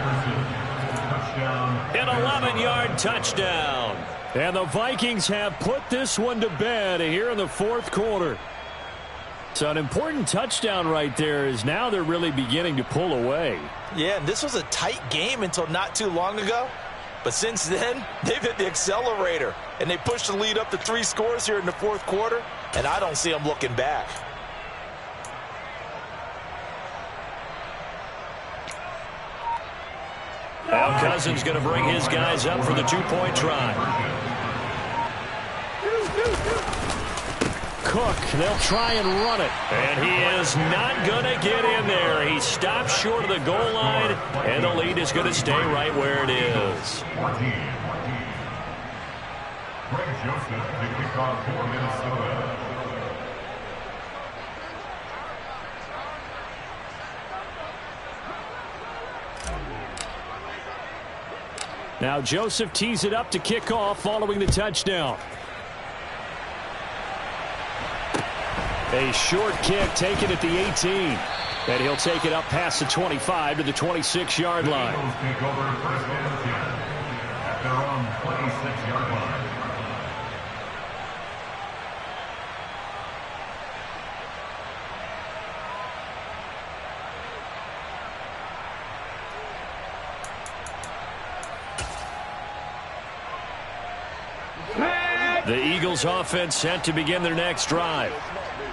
An 11-yard touchdown. And the Vikings have put this one to bed here in the 4th quarter. So an important touchdown right there is now they're really beginning to pull away. Yeah, and this was a tight game until not too long ago. But since then, they've hit the accelerator. And they pushed the lead up to 3 scores here in the 4th quarter. And I don't see them looking back. Now Cousins going to bring his guys up for the 2-point try. Cook, they'll try and run it. And he is not going to get in there. He stops short of the goal line, and the lead is going to stay right where it is. Greg Joseph to kick off for Minnesota. Now Joseph tees it up to kick off following the touchdown. A short kick taken at the 18. And he'll take it up past the 25 to the 26-yard line. Eagles take over 1st and 10 at their own 26-yard line. The Eagles offense set to begin their next drive.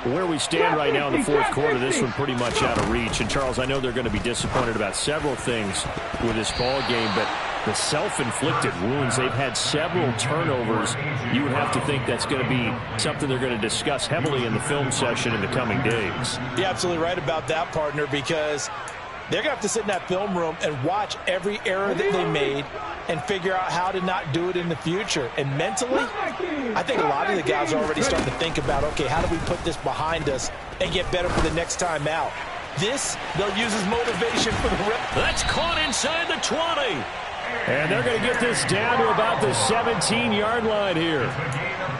Where we stand right now in the 4th quarter, this one pretty much out of reach. And, Charles, I know they're going to be disappointed about several things with this ball game, but the self-inflicted wounds, they've had several turnovers. You would have to think that's going to be something they're going to discuss heavily in the film session in the coming days. You're absolutely right about that, partner, because they're going to have to sit in that film room and watch every error that they made and figure out how to not do it in the future. And mentally, I think a lot of the guys are already starting to think about, okay, how do we put this behind us and get better for the next time out? This, they'll use as motivation for the rest. That's caught inside the 20. And they're going to get this down to about the 17-yard line here.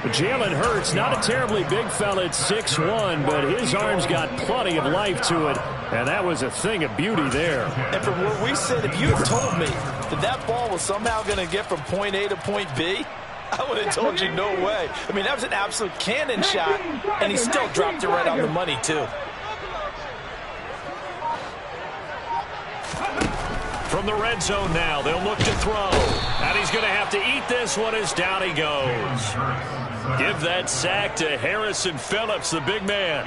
Jalen Hurts, not a terribly big fella at 6'1", but his arms got plenty of life to it, and that was a thing of beauty there. And from where we sit, if you had told me that that ball was somehow going to get from point A to point B, I would have told you no way. I mean, that was an absolute cannon shot, and he still dropped it right on the money, too. From the red zone now, they'll look to throw. And he's going to have to eat this one as down he goes. Give that sack to Harrison Phillips, the big man.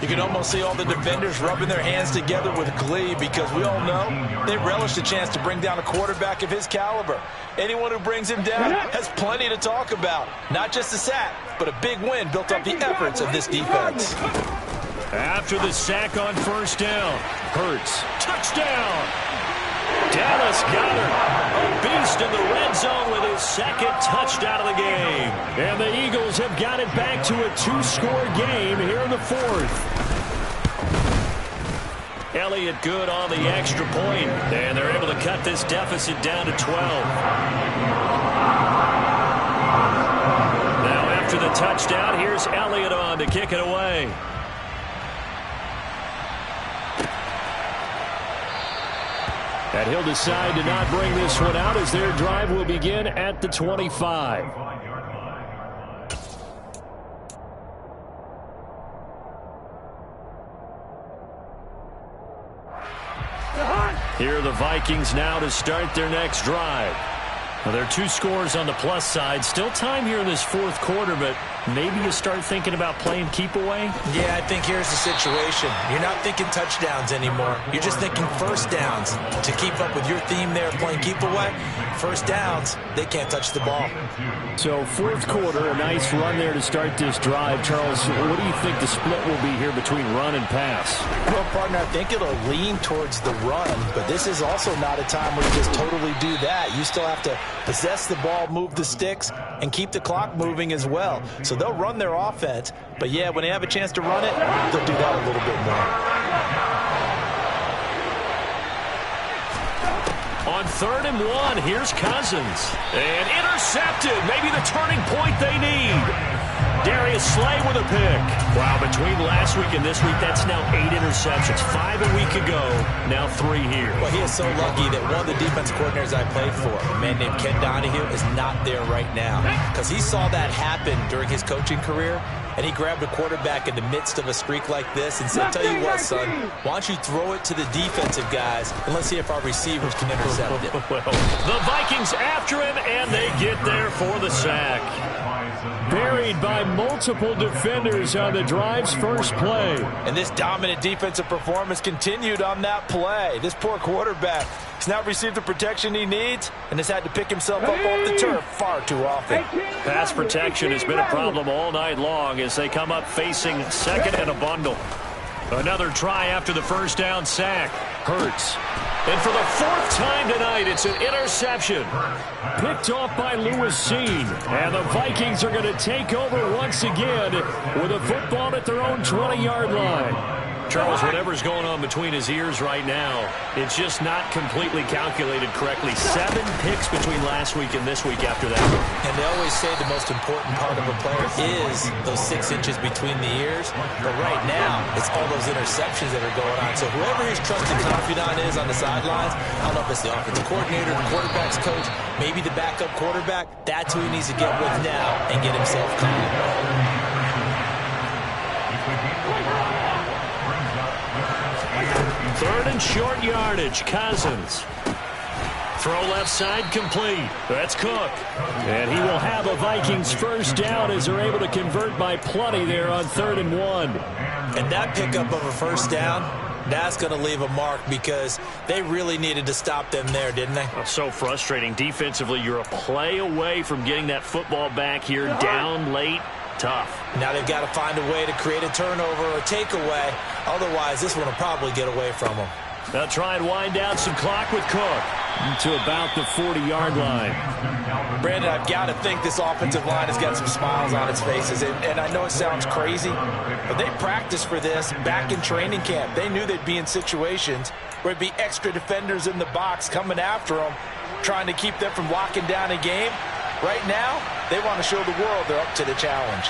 You can almost see all the defenders rubbing their hands together with glee because we all know they relish the chance to bring down a quarterback of his caliber. Anyone who brings him down has plenty to talk about. Not just a sack, but a big win built up the efforts of this defense. After the sack on 1st down, Hurts, touchdown! Dallas Goedert, a beast in the red zone with his 2nd touchdown of the game. And the Eagles have got it back to a 2-score game here in the 4th. Elliott good on the extra point, and they're able to cut this deficit down to 12. Now after the touchdown, here's Elliott on to kick it away. And he'll decide to not bring this one out as their drive will begin at the 25. Here are the Vikings now to start their next drive. Well, there are 2 scores on the plus side. Still time here in this 4th quarter, but maybe you start thinking about playing keep away? Yeah, I think here's the situation. You're not thinking touchdowns anymore. You're just thinking first downs. To keep up with your theme there, playing keep away, first downs, they can't touch the ball. So fourth quarter, a nice run there to start this drive. Charles, what do you think the split will be here between run and pass? Well, partner, I think it'll lean towards the run, but this is also not a time where you just totally do that. You still have to possess the ball, move the sticks, and keep the clock moving as well. So they'll run their offense, but yeah, when they have a chance to run it, they'll do that a little bit more. On 3rd and 1, here's Cousins. And intercepted, maybe the turning point they need. Darius Slay with a pick. Wow, between last week and this week, that's now 8 interceptions. 5 a week ago, now 3 here. Well, he is so lucky that one of the defense coordinators I played for, a man named Ken Donahue, is not there right now. Because he saw that happen during his coaching career, and he grabbed a quarterback in the midst of a streak like this and said, tell you what, son, why don't you throw it to the defensive guys, and let's see if our receivers can intercept it. Well, the Vikings after him, and they get there for the sack. Buried by multiple defenders on the drive's first play. And this dominant defensive performance continued on that play. This poor quarterback has not received the protection he needs and has had to pick himself up off the turf far too often. Pass protection has been a problem all night long as they come up facing second and a bundle. Another try after the first down sack. Hurts. And for the 4th time tonight, it's an interception. Picked off by Lewis Seen. And the Vikings are going to take over once again with a football at their own 20-yard line. Charles, whatever's going on between his ears right now, it's just not completely calculated correctly. 7 picks between last week and this week after that. And they always say the most important part of a player is those 6 inches between the ears. But right now, it's all those interceptions that are going on. So whoever his trusted confidant is on the sidelines, I don't know if it's the offensive coordinator, the quarterback's coach, maybe the backup quarterback, that's who he needs to get with now and get himself calm. 3rd and short yardage. Cousins. Throw left side complete. That's Cook. And he will have a Vikings first down as they're able to convert by plenty there on 3rd and 1. And that pickup of a first down, that's going to leave a mark because they really needed to stop them there, didn't they? Oh, so frustrating. Defensively, you're a play away from getting that football back here down late. Tough. Now they've got to find a way to create a turnover or takeaway. Otherwise, this one will probably get away from them. They'll try and wind down some clock with Cook to about the 40-yard line. Brandon, I've got to think this offensive line has got some smiles on its faces. And I know it sounds crazy, but they practiced for this back in training camp. They knew they'd be in situations where it'd be extra defenders in the box coming after them, trying to keep them from locking down a game. Right now, they want to show the world they're up to the challenge.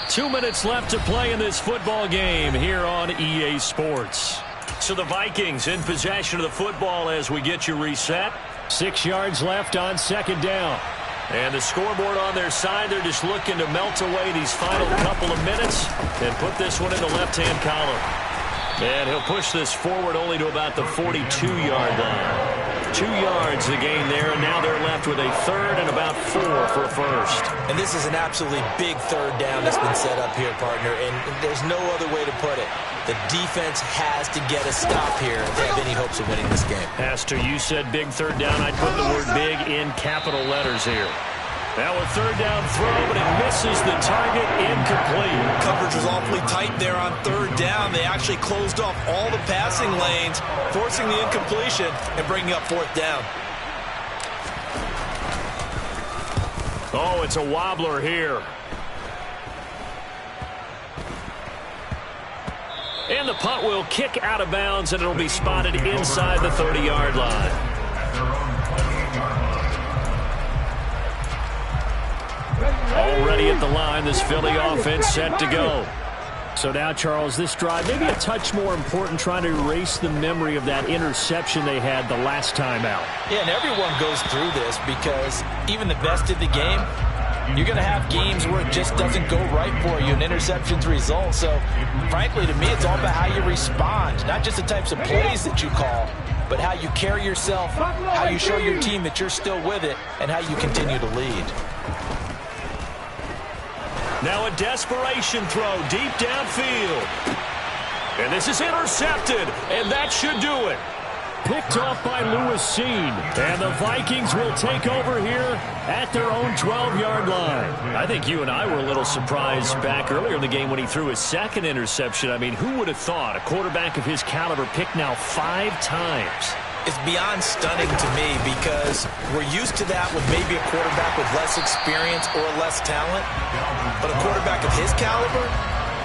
Two minutes left to play in this football game here on EA Sports. So the Vikings in possession of the football as we get you reset. 6 yards left on 2nd down. And the scoreboard on their side, they're just looking to melt away these final couple of minutes and put this one in the left-hand column. And he'll push this forward only to about the 42-yard line. 2 yards the gain there, and now they're left with a 3rd and about 4 for a first. And this is an absolutely big 3rd down that's been set up here, partner, and there's no other way to put it. The defense has to get a stop here if they have any hopes of winning this game. Pastor, you said big 3rd down. I'd put the word big in capital letters here. Now a 3rd down throw, but it misses the target, incomplete. Coverage was awfully tight there on 3rd down. They actually closed off all the passing lanes, forcing the incompletion and bringing up 4th down. Oh, it's a wobbler here. And the punt will kick out of bounds, and it'll be spotted inside the 30-yard line. Already at the line, this Philly offense set to go. So now, Charles, this drive, maybe a touch more important, trying to erase the memory of that interception they had the last time out. Yeah, and everyone goes through this because even the best in the game, You're going to have games where it just doesn't go right for you, and interceptions result. So, frankly, to me, it's all about how you respond, not just the types of plays that you call, but how you carry yourself, how you show your team that you're still with it, and how you continue to lead. Now a desperation throw deep downfield. And this is intercepted, and that should do it. Picked off by Lewis Seen. And the Vikings will take over here at their own 12-yard line. I think you and I were a little surprised back earlier in the game when he threw his second interception. I mean, who would have thought a quarterback of his caliber picked now 5 times? It's beyond stunning to me because we're used to that with maybe a quarterback with less experience or less talent. But a quarterback of his caliber,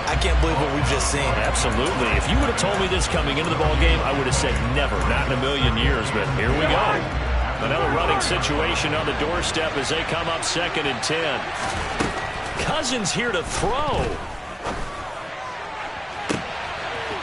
I can't believe what we've just seen. Absolutely. If you would have told me this coming into the ballgame, I would have said never, not in a million years, but here we go. Another running situation on the doorstep as they come up 2nd and 10. Cousins here to throw.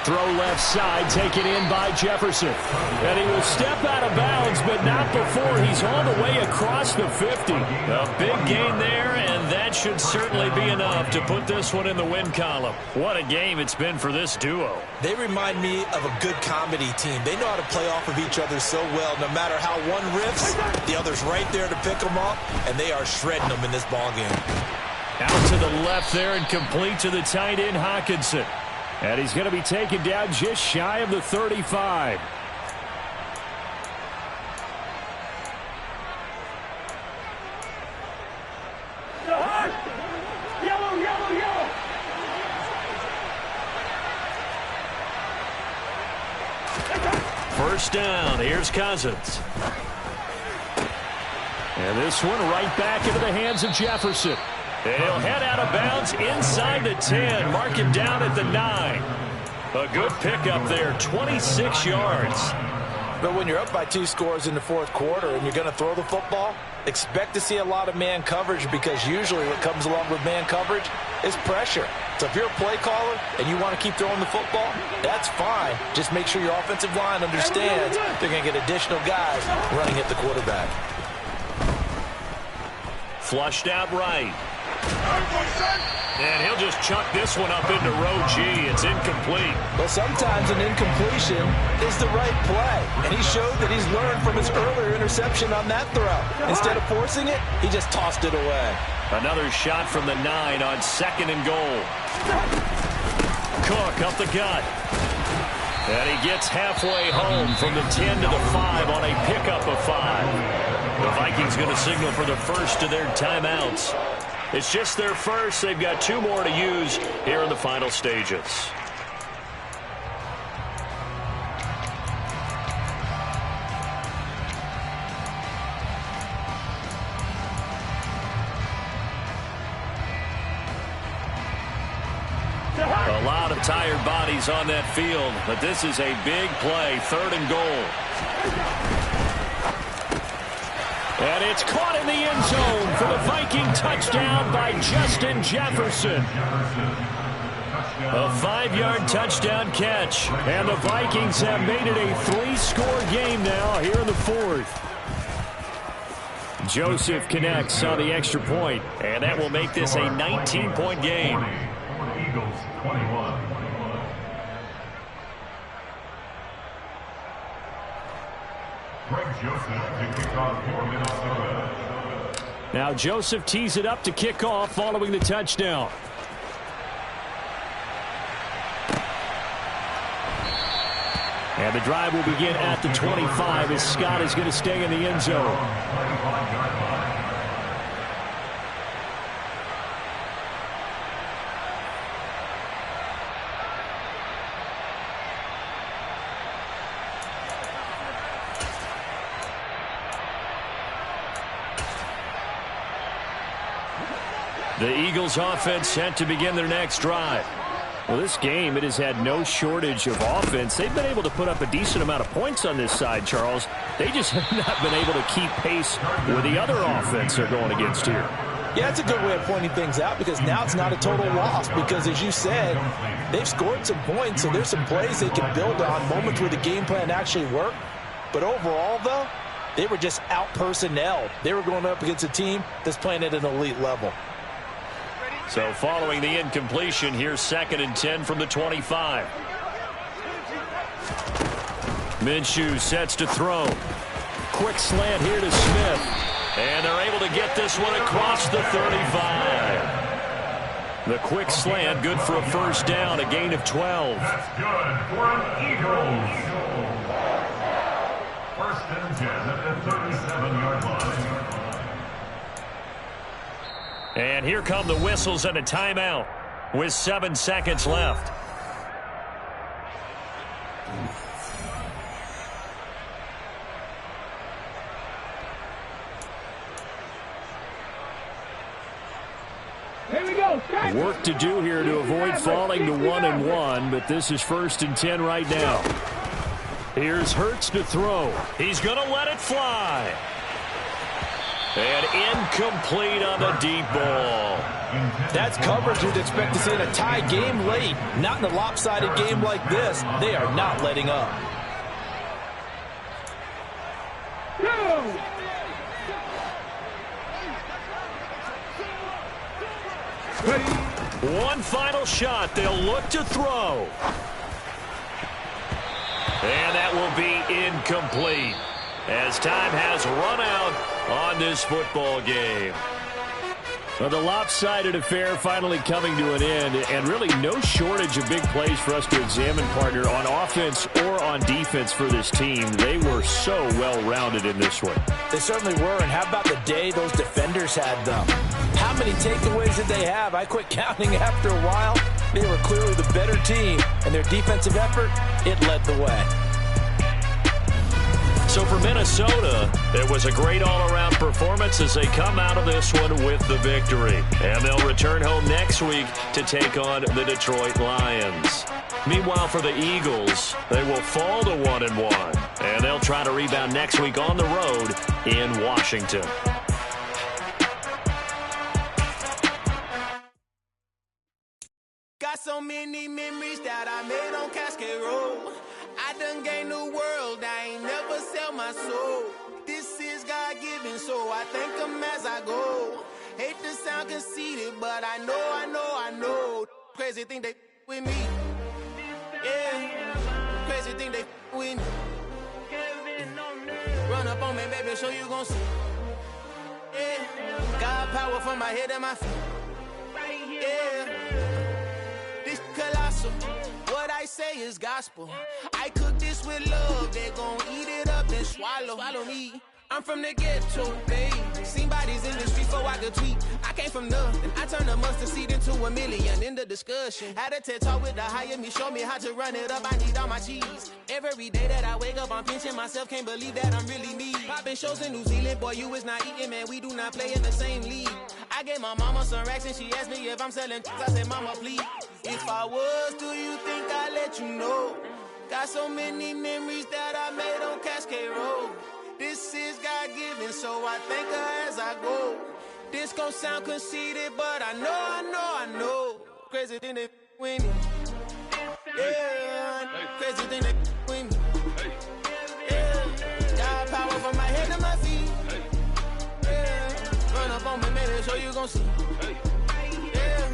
Throw left side, taken in by Jefferson. And he will step out of bounds, but not before he's all the way across the 50. A big gain there, and that should certainly be enough to put this one in the win column. What a game it's been for this duo. They remind me of a good comedy team. They know how to play off of each other so well. No matter how one riffs, the other's right there to pick them up, and they are shredding them in this ballgame. Out to the left there and complete to the tight end, Hockenson. And he's going to be taken down just shy of the 35. First down, here's Cousins. And this one right back into the hands of Jefferson. And he'll head out of bounds inside the 10. Mark him down at the 9. A good pickup there, 26 yards. But when you're up by 2 scores in the 4th quarter and you're going to throw the football, expect to see a lot of man coverage because usually what comes along with man coverage is pressure. So if you're a play caller and you want to keep throwing the football, that's fine. Just make sure your offensive line understands they're going to get additional guys running at the quarterback. Flushed out right. And he'll just chuck this one up into row G. It's incomplete. But sometimes an incompletion is the right play. And he showed that he's learned from his earlier interception on that throw. Instead of forcing it, he just tossed it away. Another shot from the 9 on 2nd and goal. Cook up the gut. And he gets halfway home from the 10 to the 5 on a pickup of 5. The Vikings going to signal for the first of their timeouts. It's just their first. They've got 2 more to use here in the final stages. A lot of tired bodies on that field, but this is a big play, 3rd and goal. And it's caught in the end zone for the Viking touchdown by Justin Jefferson. A 5-yard touchdown catch. And the Vikings have made it a 3-score game now here in the 4th. Joseph connects on the extra point, and that will make this a 19-point game. Eagles 21. Greg Joseph to kick off for Minnesota. Now Joseph tees it up to kick off following the touchdown. And the drive will begin at the 25 as Scott is going to stay in the end zone. The Eagles offense set to begin their next drive. Well, this game, it has had no shortage of offense. They've been able to put up a decent amount of points on this side, Charles. They just have not been able to keep pace with the other offense they're going against here. Yeah, it's a good way of pointing things out because now it's not a total loss because, as you said, they've scored some points, so there's some plays they can build on, moments where the game plan actually worked. But overall, though, They were just out-personnel. They were going up against a team that's playing at an elite level. So following the incompletion, here's 2nd and 10 from the 25. Minshew sets to throw. Quick slant here to Smith. And they're able to get this one across the 35. The quick slant, good for a first down, a gain of 12. That's good for an Eagles. 1st and 10 at the 37-yard line. And here come the whistles and a timeout with 7 seconds left. Work to do here to avoid falling to 1-1, but this is 1st and 10 right now. Here's Hurts to throw. He's going to let it fly. And incomplete on the deep ball. That's coverage you'd expect to see in a tie game late. Not in a lopsided game like this. They are not letting up. One final shot. They'll look to throw. And that will be incomplete as time has run out on this football game. Well, the lopsided affair finally coming to an end, and really no shortage of big plays for us to examine, partner, on offense or on defense for this team. They were so well-rounded in this one. They certainly were, and how about the day those defenders had them? How many takeaways did they have? I quit counting after a while. They were clearly the better team, and their defensive effort, it led the way. So for Minnesota, it was a great all-around performance as they come out of this one with the victory. And they'll return home next week to take on the Detroit Lions. Meanwhile, for the Eagles, they will fall to 1-1. And they'll try to rebound next week on the road in Washington. Got so many memories that I made on Cascade Road. I done gained the world, I ain't never sell my soul. This is God-given, so I thank him as I go. Hate to sound conceited, but I know. Crazy thing they with me. Yeah, crazy thing they with me. Run up on me, baby, show you gon' see. Yeah, God power from my head and my feet. Yeah, this colossal. What I say is gospel. I cook this with love. They gon' eat it up and swallow. Follow me. I'm from the ghetto, babe. Seen bodies in the street before I could tweet. I came from nothing. I turned a mustard seed into a million. In the discussion, had a TED talk with the higher me. Show me how to run it up. I need all my cheese. Every day that I wake up, I'm pinching myself. Can't believe that I'm really me. Popping shows in New Zealand. Boy, you is not eating, man. We do not play in the same league. I gave my mama some racks and she asked me if I'm selling. I said, mama, please. If I was, do you think I'd let you know? Got so many memories that I made on Cascade Road. This is God-given, so I thank her as I go. This gon' sound conceited, but I know. Crazy thing they with me. Yeah, crazy thing they with me. Yeah, got power from my head to my feet. Yeah, run up on me, maybe show you gon' see. Yeah.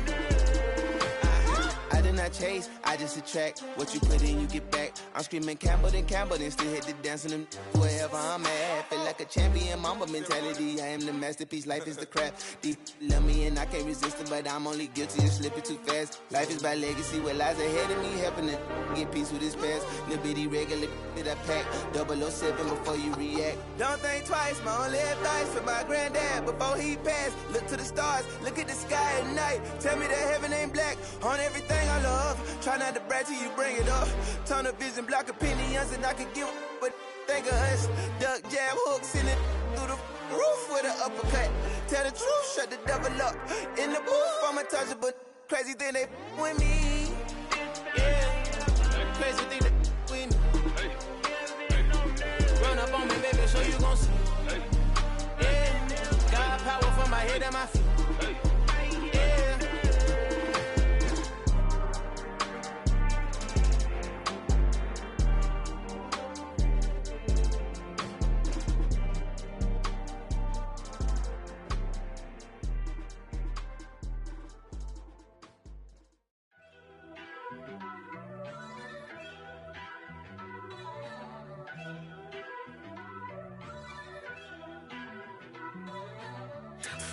I did not chase, I just attract. What you put in, you get back. I'm screaming Campbell, then still hit the dance and them wherever I'm at. Feel like a champion, mamba mentality. I am the masterpiece, life is the crap. Deep love me and I can't resist it, but I'm only guilty of slipping too fast. Life is by legacy, what lies ahead of me, helping to get peace with his past. Little bitty regular that I pack, 007 before you react. Don't think twice, my only advice for my granddad before he passed. Look to the stars, look at the sky at night. Tell me that heaven ain't black on everything I love. Try not to brag till you bring it up. Tunnel vision, block opinions, and I could give but think of us. Duck jab hooks in it through the roof with an uppercut. Tell the truth, shut the devil up. In the booth, I'm untouchable. Crazy thing they with me. Yeah, crazy thing they with me. Run up on me, baby, so you gon' see. Yeah, got power from my head and my feet.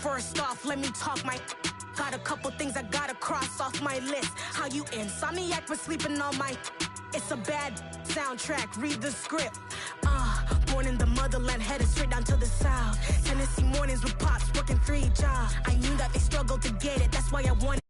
First off, let me talk my... Got a couple things I gotta cross off my list. How you insomniac for sleeping on my... It's a bad soundtrack, read the script. Born in the motherland, headed straight down to the south. Tennessee mornings with pops, working 3 jobs. I knew that they struggled to get it, that's why I wanted